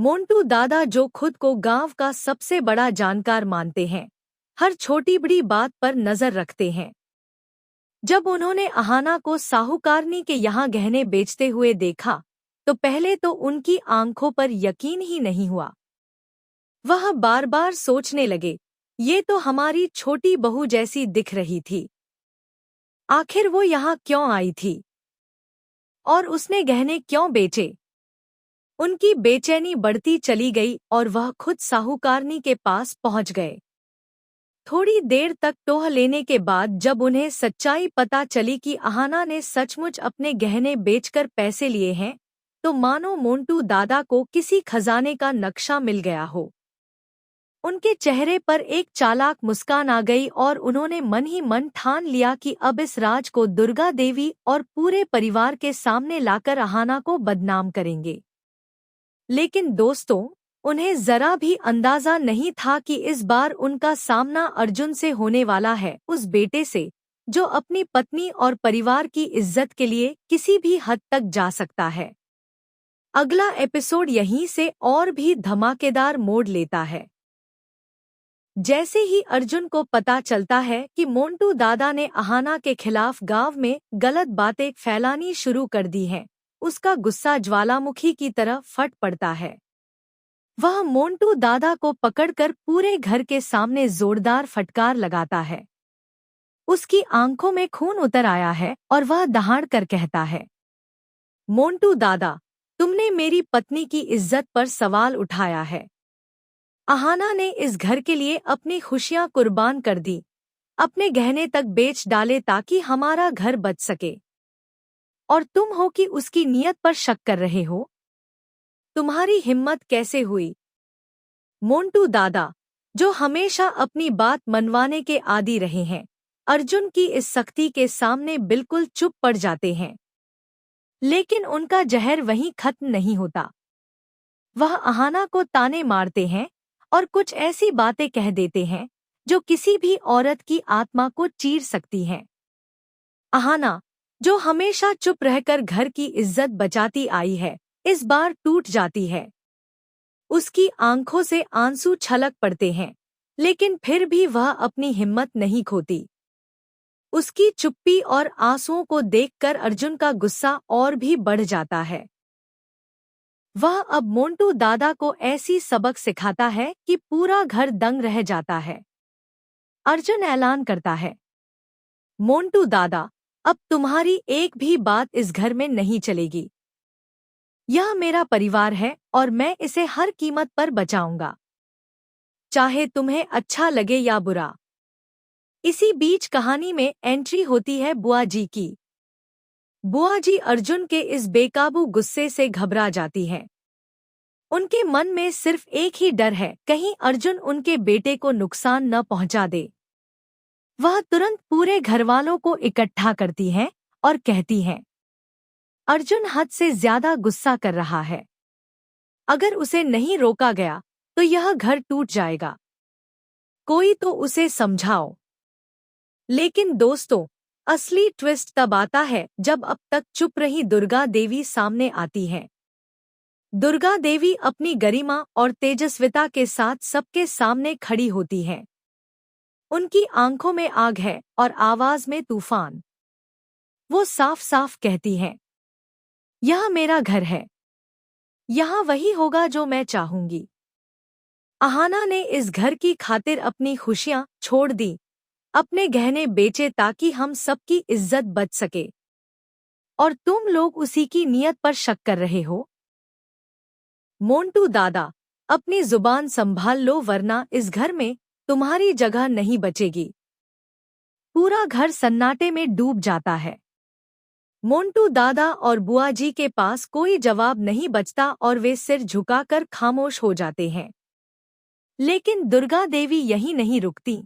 मोंटू दादा, जो खुद को गांव का सबसे बड़ा जानकार मानते हैं, हर छोटी बड़ी बात पर नजर रखते हैं। जब उन्होंने अहाना को साहूकारनी के यहाँ गहने बेचते हुए देखा, तो पहले तो उनकी आंखों पर यकीन ही नहीं हुआ। वह बार बार सोचने लगे, ये तो हमारी छोटी बहू जैसी दिख रही थी। आखिर वो यहाँ क्यों आई थी और उसने गहने क्यों बेचे? उनकी बेचैनी बढ़ती चली गई और वह खुद साहूकारनी के पास पहुंच गए। थोड़ी देर तक टोह लेने के बाद जब उन्हें सच्चाई पता चली कि अहाना ने सचमुच अपने गहने बेचकर पैसे लिए हैं, तो मानो मोंटू दादा को किसी खजाने का नक्शा मिल गया हो। उनके चेहरे पर एक चालाक मुस्कान आ गई और उन्होंने मन ही मन ठान लिया कि अब इस राज को दुर्गा देवी और पूरे परिवार के सामने लाकर अहाना को बदनाम करेंगे। लेकिन दोस्तों, उन्हें जरा भी अंदाजा नहीं था कि इस बार उनका सामना अर्जुन से होने वाला है, उस बेटे से जो अपनी पत्नी और परिवार की इज्जत के लिए किसी भी हद तक जा सकता है। अगला एपिसोड यहीं से और भी धमाकेदार मोड़ लेता है। जैसे ही अर्जुन को पता चलता है कि मोंटू दादा ने अहाना के खिलाफ गांव में गलत बातें फैलानी शुरू कर दी हैं, उसका गुस्सा ज्वालामुखी की तरह फट पड़ता है। वह मोंटू दादा को पकड़कर पूरे घर के सामने जोरदार फटकार लगाता है। उसकी आंखों में खून उतर आया है और वह दहाड़ कर कहता है, मोंटू दादा, तुमने मेरी पत्नी की इज्जत पर सवाल उठाया है। अहाना ने इस घर के लिए अपनी खुशियां कुर्बान कर दी, अपने गहने तक बेच डाले ताकि हमारा घर बच सके। और तुम हो कि उसकी नीयत पर शक कर रहे हो? तुम्हारी हिम्मत कैसे हुई? मोंटू दादा, जो हमेशा अपनी बात मनवाने के आदी रहे हैं, अर्जुन की इस सख्ती के सामने बिल्कुल चुप पड़ जाते हैं। लेकिन उनका जहर वहीं खत्म नहीं होता। वह अहाना को ताने मारते हैं और कुछ ऐसी बातें कह देते हैं जो किसी भी औरत की आत्मा को चीर सकती हैं। अहाना, जो हमेशा चुप रहकर घर की इज्जत बचाती आई है, इस बार टूट जाती है। उसकी आंखों से आंसू छलक पड़ते हैं, लेकिन फिर भी वह अपनी हिम्मत नहीं खोती। उसकी चुप्पी और आंसुओं को देखकर अर्जुन का गुस्सा और भी बढ़ जाता है। वह अब मोंटू दादा को ऐसी सबक सिखाता है कि पूरा घर दंग रह जाता है। अर्जुन ऐलान करता है, मोंटू दादा, अब तुम्हारी एक भी बात इस घर में नहीं चलेगी। यह मेरा परिवार है और मैं इसे हर कीमत पर बचाऊंगा, चाहे तुम्हें अच्छा लगे या बुरा। इसी बीच कहानी में एंट्री होती है बुआ जी की। बुआ जी अर्जुन के इस बेकाबू गुस्से से घबरा जाती हैं। उनके मन में सिर्फ एक ही डर है, कहीं अर्जुन उनके बेटे को नुकसान न पहुंचा दे। वह तुरंत पूरे घरवालों को इकट्ठा करती हैं और कहती हैं, अर्जुन हद से ज्यादा गुस्सा कर रहा है। अगर उसे नहीं रोका गया तो यह घर टूट जाएगा। कोई तो उसे समझाओ। लेकिन दोस्तों, असली ट्विस्ट तब आता है जब अब तक चुप रही दुर्गा देवी सामने आती हैं। दुर्गा देवी अपनी गरिमा और तेजस्विता के साथ सबके सामने खड़ी होती हैं। उनकी आंखों में आग है और आवाज में तूफान। वो साफ साफ कहती हैं, यह मेरा घर है। यहाँ वही होगा जो मैं चाहूंगी। अहाना ने इस घर की खातिर अपनी खुशियां छोड़ दी, अपने गहने बेचे ताकि हम सबकी इज्जत बच सके। और तुम लोग उसी की नीयत पर शक कर रहे हो? मोंटू दादा, अपनी जुबान संभाल लो वरना इस घर में तुम्हारी जगह नहीं बचेगी। पूरा घर सन्नाटे में डूब जाता है। मोंटू दादा और बुआ जी के पास कोई जवाब नहीं बचता और वे सिर झुकाकर खामोश हो जाते हैं। लेकिन दुर्गा देवी यहीं नहीं रुकती।